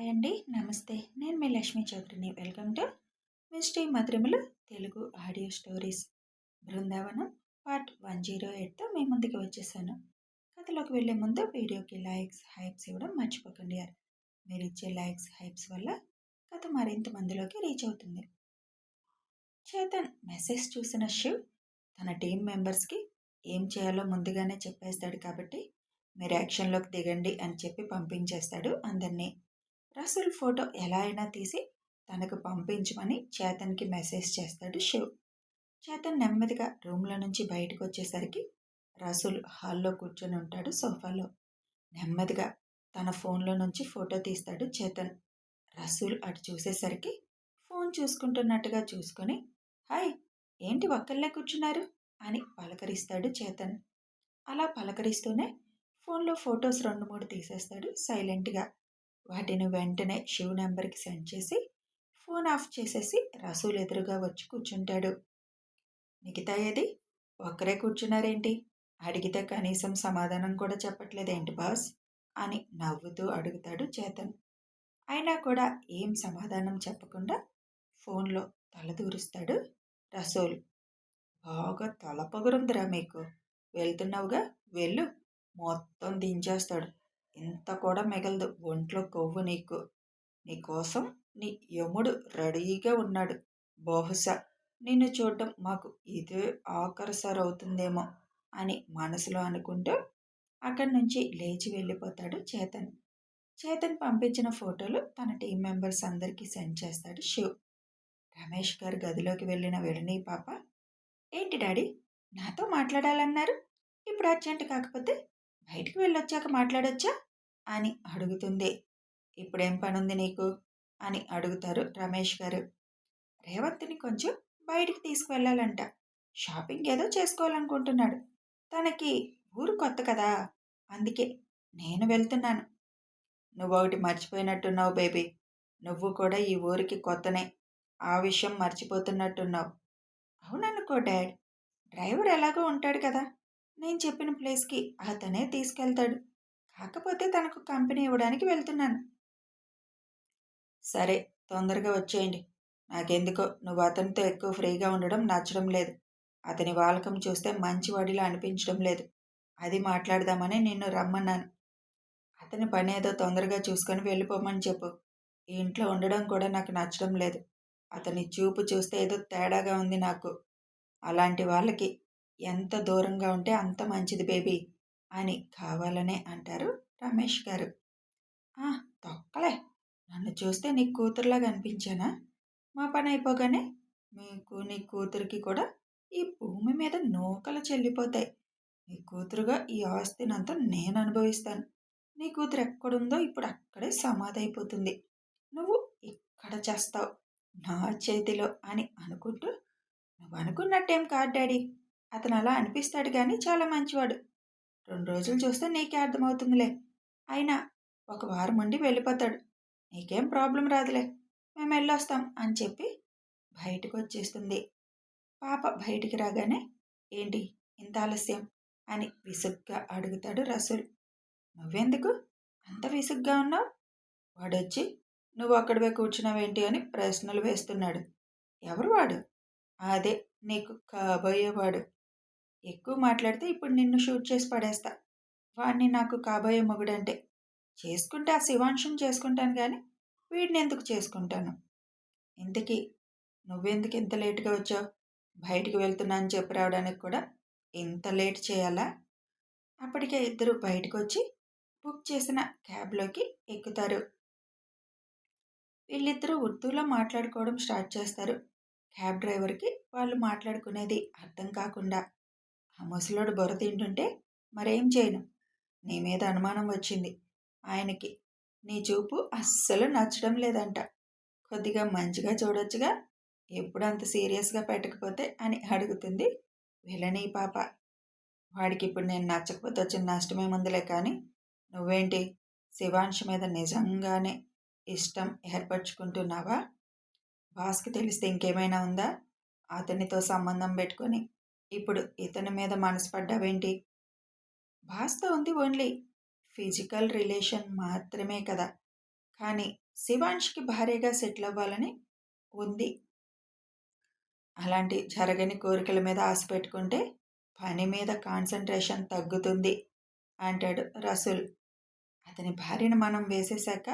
Hi అండి. నమస్తే. నేను మీ లక్ష్మీ చౌదరిని. వెల్కమ్ టు మిస్టీ మధురిమలు Telugu audio stories. Brindavanam part 108తో మీ ముందుకు వచ్చేసాను. కథలోకి వెళ్ళే ముందు వీడియోకి లైక్స్, హైప్స్ ఇవ్వడం మర్చిపోకండి యార్. మీరు ఇచ్చే లైక్స్, హైప్స్ వల్ల కథ మరింత మందిలోకి రీచ్ అవుతుంది. చేతన్ మెసేజ్ చూసిన శివ్ తన టీం మెంబర్స్కి ఏం చేయాలో ముందుగానే చెప్పేస్తాడు కాబట్టి మీరు యాక్షన్లోకి దిగండి అని చెప్పి పంపించేస్తాడు అందరినీ. రసూల్ ఫోటో ఎలా అయినా తీసి తనకు పంపించమని చేతన్కి మెసేజ్ చేస్తాడు శివ్. చేతన్ నెమ్మదిగా రూమ్లో నుంచి బయటకు వచ్చేసరికి రసూల్ హాల్లో కూర్చొని ఉంటాడు సోఫాలో. నెమ్మదిగా తన ఫోన్లో నుంచి ఫోటో తీస్తాడు చేతన్. రసూల్ అటు చూసేసరికి ఫోన్ చూసుకుంటున్నట్టుగా చూసుకొని, హాయ్, ఏంటి ఒక్కళ్ళే కూర్చున్నారు అని పలకరిస్తాడు చేతన్. అలా పలకరిస్తూనే ఫోన్లో ఫొటోస్ 2-3 తీసేస్తాడు సైలెంట్గా. వాటిని వెంటనే శివ్ నెంబర్కి సెండ్ చేసి ఫోన్ ఆఫ్ చేసేసి రసూల్ ఎదురుగా వచ్చి కూర్చుంటాడు. మిగతా ఏది ఒక్కరే కూర్చున్నారేంటి, అడిగితే కనీసం సమాధానం కూడా చెప్పట్లేదేంటి బాస్ అని నవ్వుతూ అడుగుతాడు చేతన్. అయినా కూడా ఏం సమాధానం చెప్పకుండా ఫోన్లో తలదూరుస్తాడు రసూల్. బాగా తల పొగరుందిరా మీకు, వెళ్తున్నావుగా వెళ్ళు, మొత్తం దించేస్తాడు, ఇంత కూడా మిగలదు ఒంట్లో కొవ్వు నీకు, నీకోసం నీ యముడు రెడీగా ఉన్నాడు, బహుశా నిన్ను చూడటం మాకు ఇదే ఆఖరిసారి అవుతుందేమో అని మనసులో అనుకుంటూ అక్కడి నుంచి లేచి వెళ్ళిపోతాడు చేతన్. చేతన్ పంపించిన ఫోటోలు తన టీం మెంబర్స్ అందరికీ సెండ్ చేస్తాడు శివ్. రమేష్ గారు గదిలోకి వెళ్ళిన వెళని పాప, ఏంటి డాడీ నాతో మాట్లాడాలన్నారు, ఇప్పుడు అర్జెంట్ కాకపోతే బయటికి వెళ్ళొచ్చాక మాట్లాడొచ్చా అని అడుగుతుంది. ఇప్పుడేం పనుంది నీకు అని అడుగుతారు రమేష్ గారు. రేవంత్ని కొంచెం బయటికి తీసుకువెళ్ళాలంట, షాపింగ్ ఏదో చేసుకోవాలనుకుంటున్నాడు, తనకి ఊరు కొత్త కదా, అందుకే నేను వెళ్తున్నాను. నువ్వొకటి మర్చిపోయినట్టున్నావు బేబీ, నువ్వు కూడా ఈ ఊరికి కొత్తనే, ఆ విషయం మర్చిపోతున్నట్టున్నావు. అవుననుకో డాడ్, డ్రైవర్ ఎలాగో ఉంటాడు కదా, నేను చెప్పిన ప్లేస్కి అతనే తీసుకెళ్తాడు, కాకపోతే తనకు కంపెనీ ఇవ్వడానికి వెళ్తున్నాను. సరే, తొందరగా వచ్చేయండి, నాకెందుకో నువ్వు అతనితో ఎక్కువ ఫ్రీగా ఉండడం నచ్చడం లేదు, అతని వాలకం చూస్తే మంచివాడిలా అనిపించడం లేదు, అది మాట్లాడదామని నిన్ను రమ్మన్నాను. అతని పని ఏదో తొందరగా చూసుకొని వెళ్ళిపోమని చెప్పు, ఈ ఇంట్లో ఉండడం కూడా నాకు నచ్చడం లేదు, అతని చూపు చూస్తే ఏదో తేడాగా ఉంది నాకు, అలాంటి వాళ్ళకి ఎంత దూరంగా ఉంటే అంత మంచిది బేబీ అని కావాలనే అంటారు రమేష్ గారు. తొక్కలే, నన్ను చూస్తే నీ కూతురులాగా అనిపించానా, మా పని అయిపోగానే మీకు నీ కూతురికి కూడా ఈ భూమి మీద నూకలు చెల్లిపోతాయి, నీ కూతురుగా ఈ ఆస్తినంతా నేను అనుభవిస్తాను, నీ కూతురు ఎక్కడుందో ఇప్పుడు అక్కడే సమాధి అయిపోతుంది, నువ్వు ఇక్కడ చేస్తావు నా చేతిలో అని అనుకుంటూ, నువ్వు అనుకున్నట్టేం కాదు డాడీ, అతను అలా అనిపిస్తాడు కానీ చాలా మంచివాడు, 2 రోజులు చూస్తే నీకే అర్థమవుతుందిలే, అయినా 1 వారం ఉండి వెళ్ళిపోతాడు, నీకేం ప్రాబ్లం రాదులే, మేము వెళ్ళొస్తాం అని చెప్పి బయటకు వచ్చేస్తుంది. పాప బయటికి రాగానే, ఏంటి ఇంత ఆలస్యం అని విసుగ్గా అడుగుతాడు రసూల్. నువ్వెందుకు అంత విసుగ్గా ఉన్నావు, వాడొచ్చి నువ్వు అక్కడివే కూర్చున్నావేంటి అని ప్రశ్నలు వేస్తున్నాడు. ఎవరు వాడు? అదే నీకు కాబోయేవాడు, ఎక్కువ మాట్లాడితే ఇప్పుడు నిన్ను షూట్ చేసి పడేస్తా, వాడిని నాకు కాబోయే మొగుడంటే, చేసుకుంటే ఆ శివాంశం చేసుకుంటాను కానీ వీడిని ఎందుకు చేసుకుంటాను. ఇంతకీ నువ్వెందుకు ఇంత లేటుగా వచ్చావు, బయటికి వెళ్తున్నా అని చెప్పి రావడానికి కూడా ఇంత లేట్ చేయాలా. అప్పటికే ఇద్దరు బయటకు వచ్చి బుక్ చేసిన క్యాబ్లోకి ఎక్కుతారు. వీళ్ళిద్దరూ ఉర్దూలో మాట్లాడుకోవడం స్టార్ట్ చేస్తారు. క్యాబ్ డ్రైవర్కి వాళ్ళు మాట్లాడుకునేది అర్థం కాకుండా, ఆ ముసలోడు బుర్ర తింటుంటే మరేం చేయను, నీ మీద అనుమానం వచ్చింది, ఆయనకి నీ చూపు అస్సలు నచ్చడం లేదంట, కొద్దిగా మంచిగా చూడొచ్చుగా, ఎప్పుడు అంత సీరియస్గా పెట్టకపోతే అని అడుగుతుంది విలని పాప. వాడికి ఇప్పుడు నేను నచ్చకపోతే వచ్చిన నష్టమేముందిలే, కానీ నువ్వేంటి శివాంశ్ మీద నిజంగానే ఇష్టం ఏర్పరచుకుంటున్నావా, బాస్కి తెలిస్తే ఇంకేమైనా ఉందా, అతనితో సంబంధం పెట్టుకొని ఇప్పుడు ఇతని మీద మనసు పడ్డావేంటి. బాస్తో ఉంది ఓన్లీ ఫిజికల్ రిలేషన్ మాత్రమే కదా, కానీ శివాంష్కి భార్యగా సెటిల్ అవ్వాలని ఉంది. అలాంటి జరగని కోరికల మీద ఆశ పెట్టుకుంటే పని మీద కాన్సంట్రేషన్ తగ్గుతుంది అంటాడు రసూల్. అతని భార్యను మనం వేసేశాక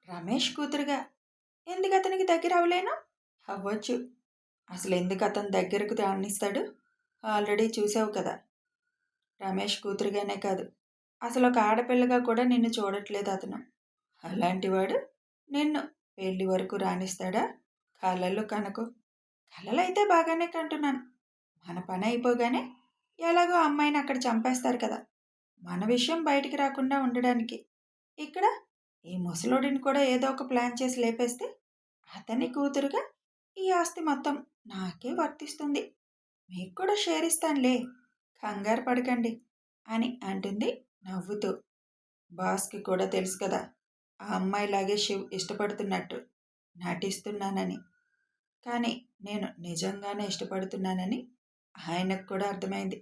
రమేష్ కూతురుగా ఎందుకు అతనికి దగ్గర అవ్వలేను? అవ్వచ్చు. అసలు ఎందుకు అతని దగ్గరకు రానిస్తాడు? ఆల్రెడీ చూసావు కదా. రమేష్ కూతురుగానే కాదు, అసలు ఒక ఆడపిల్లగా కూడా నిన్ను చూడట్లేదు అతను. అలాంటివాడు నిన్ను పెళ్లి వరకు రానిస్తాడా? కలలు కనకు. కలలైతే బాగానే కంటున్నాను. మన పని అయిపోగానే ఎలాగో అమ్మాయిని అక్కడ చంపేస్తారు కదా, మన విషయం బయటికి రాకుండా ఉండడానికి. ఇక్కడ ఈ ముసలోడిని కూడా ఏదో ఒక ప్లాన్ చేసి లేపేస్తే అతని కూతురుగా ఈ ఆస్తి మొత్తం నాకే వర్తిస్తుంది. మీకు కూడా షేర్ ఇస్తానులే, కంగారు పడకండి అని అంటుంది నవ్వుతూ. బాస్కి కూడా తెలుసు కదా ఆ అమ్మాయిలాగే శివ్ ఇష్టపడుతున్నట్టు నటిస్తున్నానని. కానీ నేను నిజంగానే ఇష్టపడుతున్నానని ఆయనకు కూడా అర్థమైంది.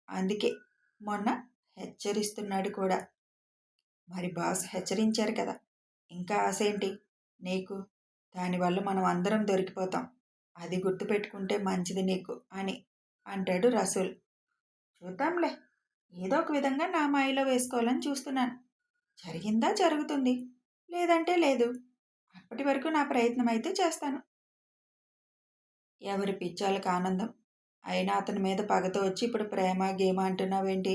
అందుకే మొన్న హెచ్చరిస్తున్నాడు కూడా. మరి బాస్ హెచ్చరించారు కదా, ఇంకా ఆసేంటి నీకు? దానివల్ల మనం అందరం దొరికిపోతాం. అది గుర్తుపెట్టుకుంటే మంచిది నీకు అని అంటాడు రసూల్. చూద్దాంలే, ఏదో ఒక విధంగా నా మాయలో వేసుకోవాలని చూస్తున్నాను. జరిగిందా జరుగుతుంది, లేదంటే లేదు. అప్పటి వరకు నా ప్రయత్నం అయితే చేస్తాను. ఎవరి పిచ్చాలకు ఆనందం. అయినా అతని మీద పగతో వచ్చి ఇప్పుడు ప్రేమ గేమ అంటున్నావేంటి?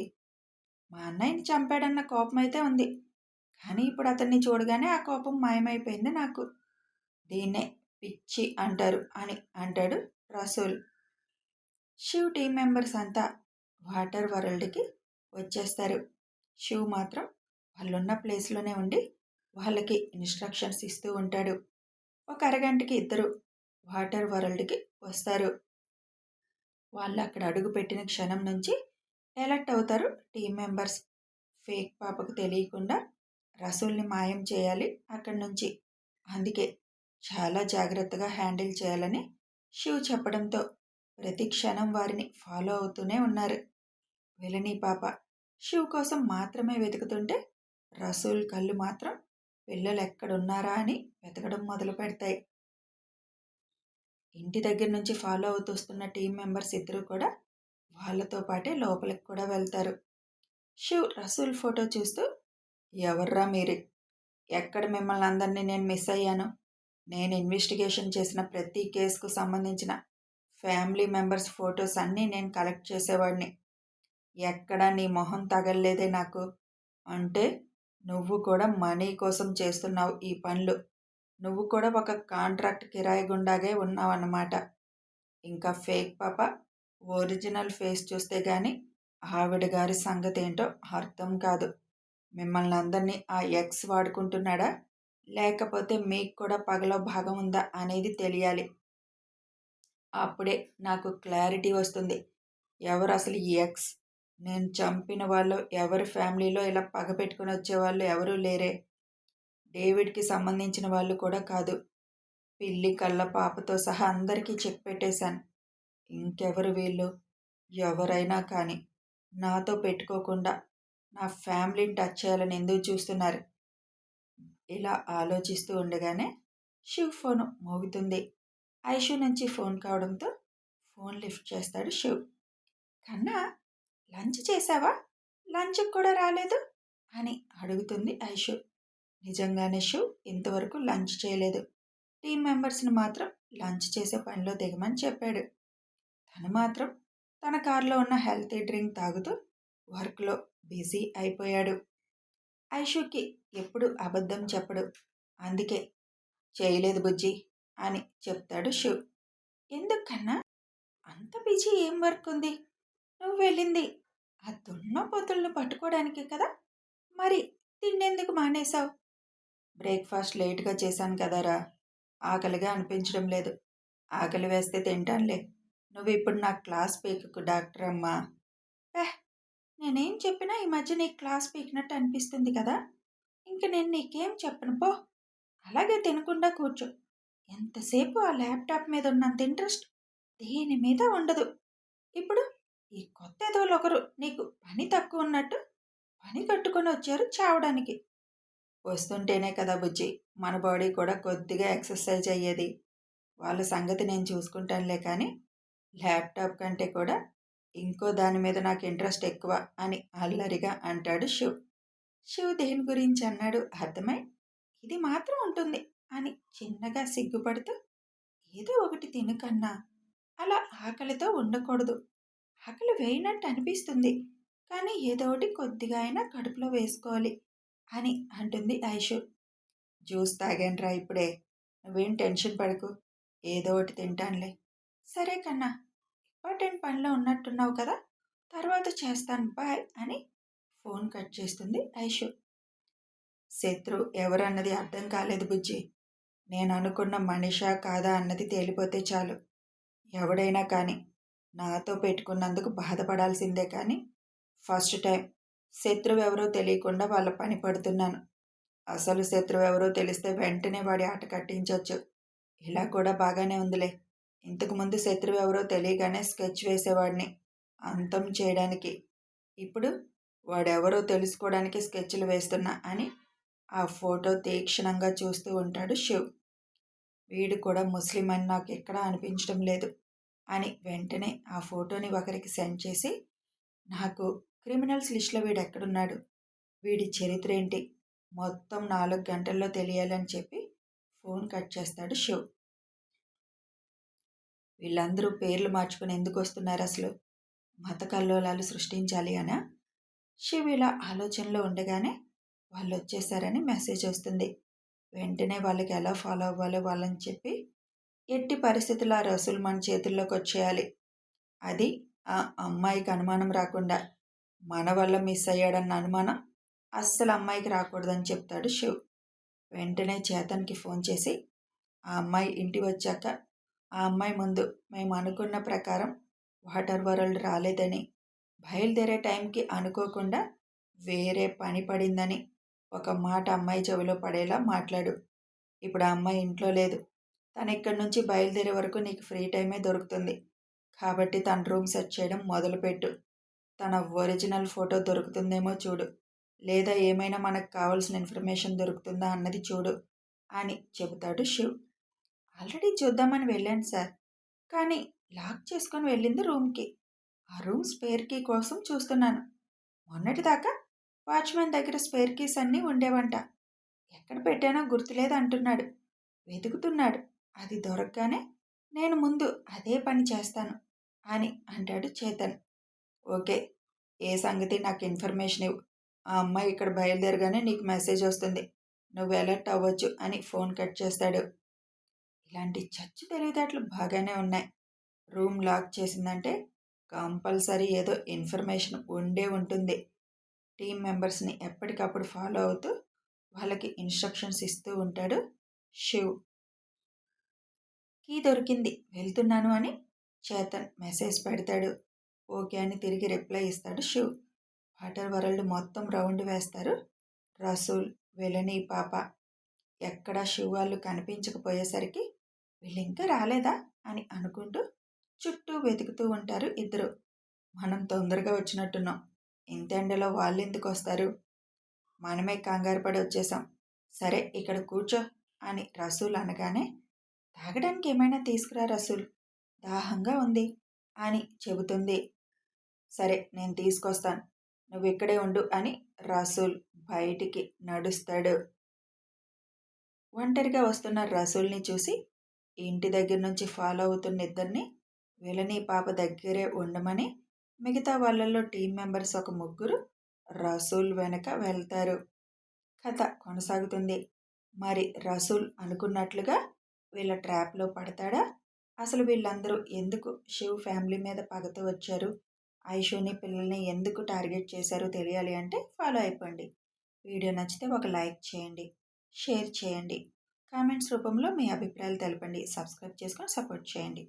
మా అన్నయ్యని చంపాడన్న కోపం అయితే ఉంది, కానీ ఇప్పుడు అతన్ని చూడగానే ఆ కోపం మాయమైపోయింది నాకు. దీన్నే పిచ్చి అంటారు అని అంటాడు రసూల్. శివ్ టీం మెంబర్స్ అంతా వాటర్ వరల్డ్కి వచ్చేస్తారు. శివ్ మాత్రం వాళ్ళున్న ప్లేస్లోనే ఉండి వాళ్ళకి ఇన్స్ట్రక్షన్స్ ఇస్తూ ఉంటాడు. ఒక అరగంటకి ఇద్దరు వాటర్ వరల్డ్కి వస్తారు. వాళ్ళు అక్కడ అడుగు పెట్టిన క్షణం నుంచి ఎలర్ట్ అవుతారు టీం మెంబర్స్. ఫేక్ పాపకు తెలియకుండా రసూల్ని మాయం చేయాలి అక్కడి నుంచి. అందుకే చాలా జాగ్రత్తగా హ్యాండిల్ చేయాలని శివ్ చెప్పడంతో ప్రతి క్షణం వారిని ఫాలో అవుతూనే ఉన్నారు. విలని పాప శివ్ కోసం మాత్రమే వెతుకుతుంటే రసూల్ కళ్ళు మాత్రం పిల్లలు ఎక్కడున్నారా అని వెతకడం మొదలు పెడతాయి. ఇంటి దగ్గర నుంచి ఫాలో అవుతూ వస్తున్న టీం మెంబర్స్ ఇద్దరు కూడా వాళ్ళతో పాటే లోపలికి కూడా వెళ్తారు. శివ్ రసూల్ ఫోటో చూస్తూ, ఎవర్రా మీరు? ఎక్కడ మిమ్మల్ని అందరినీ నేను మిస్ అయ్యాను? నేను ఇన్వెస్టిగేషన్ చేసిన ప్రతి కేసుకు సంబంధించిన ఫ్యామిలీ మెంబర్స్ ఫొటోస్ అన్నీ నేను కలెక్ట్ చేసేవాడిని. ఎక్కడా నీ మొహం తగలలేదే నాకు. అంటే నువ్వు కూడా మనీ కోసం చేస్తున్నావు ఈ పనులు. నువ్వు కూడా ఒక కాంట్రాక్ట్ కిరాయి గుండాగే ఉన్నావన్నమాట. ఇంకా ఫేక్ పాప ఒరిజినల్ ఫేస్ చూస్తే గాని ఆవిడ గారి సంగతి ఏంటో అర్థం కాదు. మిమ్మల్ని అందరినీ ఆ ఎక్స్ వాడుకుంటున్నాడా, లేకపోతే మీకు కూడా పగలో భాగం ఉందా అనేది తెలియాలి. అప్పుడే నాకు క్లారిటీ వస్తుంది ఎవరు అసలు ఈ ఎక్స్. నేను చంపిన వాళ్ళు ఎవరి ఫ్యామిలీలో ఇలా పగ పెట్టుకుని వచ్చేవాళ్ళు ఎవరూ లేరే. డేవిడ్కి సంబంధించిన వాళ్ళు కూడా కాదు. పిల్లి కళ్ళ పాపతో సహా అందరికీ చెక్ పెట్టేశాను. ఇంకెవరు వీళ్ళు? ఎవరైనా కానీ నాతో పెట్టుకోకుండా నా ఫ్యామిలీని టచ్ చేయాలని ఎందుకు చూస్తున్నారు? ఇలా ఆలోచిస్తూ ఉండగానే శివ్ ఫోను మోగుతుంది. ఐషు నుంచి ఫోన్ కావడంతో ఫోన్ లిఫ్ట్ చేస్తాడు శివ్. కన్నా, లంచ్ చేశావా? లంచ్కి కూడా రాలేదు అని అడుగుతుంది ఐషు. నిజంగానే శివ్ ఇంతవరకు లంచ్ చేయలేదు. టీం మెంబర్స్ని మాత్రం లంచ్ చేసే పనిలో దిగమని చెప్పాడు. తను మాత్రం తన కారులో ఉన్న హెల్తీ డ్రింక్ తాగుతూ వర్క్లో బిజీ అయిపోయాడు. ఐషుకి ఎప్పుడు అబద్ధం చెప్పడు. అందుకే చేయలేదు బుజ్జి అని చెప్తాడు శివ్. ఎందుకన్నా అంత బిజీ? ఏం వర్క్ ఉంది? నువ్వు వెళ్ళింది ఆ దున్నపోతులను పట్టుకోవడానికి కదా, మరి తిండెందుకు మానేశావు? బ్రేక్ఫాస్ట్ లేట్గా చేశాను కదరా, ఆకలిగా అనిపించడం లేదు. ఆకలి వేస్తే తింటానులే. నువ్వు ఇప్పుడు నా క్లాస్ పీకకు డాక్టర్ అమ్మా. నేనేం చెప్పినా ఈ మధ్య నీ క్లాస్ పీకినట్టు అనిపిస్తుంది కదా. ఇంక నేను నీకేం చెప్పను పో. అలాగే తినకుండా కూర్చో. ఎంతసేపు ఆ ల్యాప్టాప్ మీద ఉన్నంత ఇంట్రెస్ట్ దేని మీద ఉండదు. ఇప్పుడు ఈ కొత్త ఎదవలు ఒకరు నీకు పని తక్కువ ఉన్నట్టు పని కట్టుకొని వచ్చారు చావడానికి. వస్తుంటేనే కదా బుజ్జి మన బాడీ కూడా కొద్దిగా ఎక్సర్సైజ్ అయ్యేది. వాళ్ళ సంగతి నేను చూసుకుంటానులే కానీ ల్యాప్‌టాప్ కంటే కూడా ఇంకో దాని మీద నాకు ఇంట్రెస్ట్ ఎక్కువ అని అల్లరిగా అంటాడు శివ్. శివ్ దేని గురించి అన్నాడు అర్థమై ఇది మాత్రం ఉంటుంది అని చిన్నగా సిగ్గుపడుతూ ఏదో ఒకటి తిను కన్నా. అలా ఆకలితో ఉండకూడదు. ఆకలి వేయనట్టు అనిపిస్తుంది. కానీ ఏదో ఒకటి కొద్దిగా అయినా కడుపులో వేసుకోవాలి అని అంటుంది ఐషు. జ్యూస్ తాగానురా ఇప్పుడే. నువ్వేం టెన్షన్ పడకు. ఏదో ఒకటి తింటానులే. సరే కన్నా ఇంపార్టెంట్ పనిలో ఉన్నట్టున్నావు కదా తర్వాత చేస్తాను బాయ్ అని ఫోన్ కట్ చేస్తుంది ఐషు. శత్రు ఎవరన్నది అర్థం కాలేదు బుజ్జి. నేను అనుకున్న మనిషా కాదా అన్నది తేలిపోతే చాలు. ఎవడైనా కానీ నాతో పెట్టుకున్నందుకు బాధపడాల్సిందే కానీ ఫస్ట్ టైం శత్రువు ఎవరో తెలియకుండా వాళ్ళ పని పడుతున్నాను. అసలు శత్రువు ఎవరో తెలిస్తే వెంటనే వాడి ఆట కట్టించవచ్చు. ఇలా కూడా బాగానే ఉందిలే. ఇంతకుముందు శత్రువు ఎవరో తెలియగానే స్కెచ్ వేసేవాడిని అంతం చేయడానికి. ఇప్పుడు వాడెవరో తెలుసుకోవడానికి స్కెచ్లు వేస్తున్నా అని ఆ ఫోటో తీక్షణంగా చూస్తూ ఉంటాడు శివ్. వీడు కూడా ముస్లిం అని నాకు ఎక్కడా అనిపించడం లేదు అని వెంటనే ఆ ఫోటోని ఒకరికి సెండ్ చేసి నాకు క్రిమినల్స్ లిస్టులో వీడు ఎక్కడున్నాడు, వీడి చరిత్ర ఏంటి మొత్తం 4 గంటల్లో తెలియాలని చెప్పి ఫోన్ కట్ చేస్తాడు శివ్. వీళ్ళందరూ పేర్లు మార్చుకుని ఎందుకు వస్తున్నారు అసలు? మత కల్లోలాలు సృష్టించాలి అనా? శివ్ ఇలా ఆలోచనలో ఉండగానే వాళ్ళు వచ్చేసారని మెసేజ్ వస్తుంది. వెంటనే వాళ్ళకి ఎలా ఫాలో అవ్వాలో వాళ్ళని చెప్పి ఎట్టి పరిస్థితుల్లో ఆ రసూల్ మన చేతుల్లోకి వచ్చేయాలి. అది ఆ అమ్మాయికి అనుమానం రాకుండా. మన వల్ల మిస్ అయ్యాడన్న అనుమానం అస్సలు అమ్మాయికి రాకూడదని చెప్తాడు శివ్. వెంటనే చేతన్కి ఫోన్ చేసి ఆ అమ్మాయి ఇంటి వచ్చాక ఆ అమ్మాయి ముందు మేము అనుకున్న ప్రకారం వాటర్ వరల్డ్ రాలేదని, బయలుదేరే టైంకి అనుకోకుండా వేరే పని పడిందని ఒక మాట అమ్మాయి చెవిలో పడేలా మాట్లాడు. ఇప్పుడు ఆ అమ్మాయి ఇంట్లో లేదు. తను ఇక్కడి నుంచి బయలుదేరే వరకు నీకు ఫ్రీ టైమే దొరుకుతుంది. కాబట్టి తన రూమ్ సెట్ చేయడం మొదలుపెట్టు. తన ఒరిజినల్ ఫోటో దొరుకుతుందేమో చూడు. లేదా ఏమైనా మనకు కావాల్సిన ఇన్ఫర్మేషన్ దొరుకుతుందా అన్నది చూడు అని చెబుతాడు శివ్. ఆల్రెడీ చూద్దామని వెళ్ళాను సార్. కానీ లాక్ చేసుకొని వెళ్ళింది రూమ్కి. ఆ రూమ్ స్పేర్ కీ కోసం చూస్తున్నాను. మొన్నటిదాకా వాచ్మెన్ దగ్గర స్పేర్ కీస్ అన్నీ ఉండేవంట. ఎక్కడ పెట్టానో గుర్తులేదు అంటున్నాడు. వెతుకుతున్నాడు. అది దొరకగానే నేను ముందు అదే పని చేస్తాను అని అంటాడు చేతన్. ఓకే, ఏ సంగతి నాకు ఇన్ఫర్మేషన్ ఇవ్వు. ఆ అమ్మాయి ఇక్కడ బయలుదేరగానే నీకు మెసేజ్ వస్తుంది. నువ్వు అలర్ట్ అవ్వచ్చు అని ఫోన్ కట్ చేస్తాడు. ఇలాంటి చచ్చు తెలివితేటలు బాగానే ఉన్నాయి. రూమ్ లాక్ చేసిందంటే కంపల్సరీ ఏదో ఇన్ఫర్మేషన్ ఉండే ఉంటుంది. టీం మెంబర్స్ని ఎప్పటికప్పుడు ఫాలో అవుతూ వాళ్ళకి ఇన్స్ట్రక్షన్స్ ఇస్తూ ఉంటాడు శివ్. కీ దొరికింది వెళ్తున్నాను అని చేతన్ మెసేజ్ పెడతాడు. ఓకే అని తిరిగి రిప్లై ఇస్తాడు శివ్. వాటర్ వరల్డ్ మొత్తం రౌండ్ వేస్తారు రసూల్, వెలని పాప. ఎక్కడా శివ్ వాళ్ళు కనిపించకపోయేసరికి వీళ్ళు ఇంకా రాలేదా అని అనుకుంటూ చుట్టూ వెతుకుతూ ఉంటారు ఇద్దరు. మనం తొందరగా వచ్చినట్టున్నాం. ఇంత ఎండలో వాళ్ళు ఎందుకు వస్తారు? మనమే కంగారు పడి వచ్చేసాం. సరే ఇక్కడ కూర్చో అని రసూల్ అనగానే తాగడానికి ఏమైనా తీసుకురా రసూల్, దాహంగా ఉంది అని చెబుతుంది. సరే నేను తీసుకొస్తాను, నువ్వు ఇక్కడే ఉండు అని రసూల్ బయటికి నడుస్తాడు. ఒంటరిగా వస్తున్న రసూల్ని చూసి ఇంటి దగ్గర నుంచి ఫాలో అవుతున్న ఇద్దరిని వెలని పాప దగ్గరే ఉండమని మిగతా వాళ్ళల్లో టీం మెంబర్స్ ఒక ముగ్గురు రసూల్ వెనక వెళ్తారు. కథ కొనసాగుతుంది. మరి రసూల్ అనుకున్నట్లుగా వీళ్ళ ట్రాప్లో పడతాడా? అసలు వీళ్ళందరూ ఎందుకు శివ్ ఫ్యామిలీ మీద పగతో వచ్చారు, ఐషుని పిల్లల్ని ఎందుకు టార్గెట్ చేశారో తెలియాలి అంటే ఫాలో అయిపోండి. వీడియో నచ్చితే ఒక లైక్ చేయండి, షేర్ చేయండి, కామెంట్స్ రూపంలో మీ అభిప్రాయాలు తెలపండి, సబ్స్క్రైబ్ చేసుకొని సపోర్ట్ చేయండి.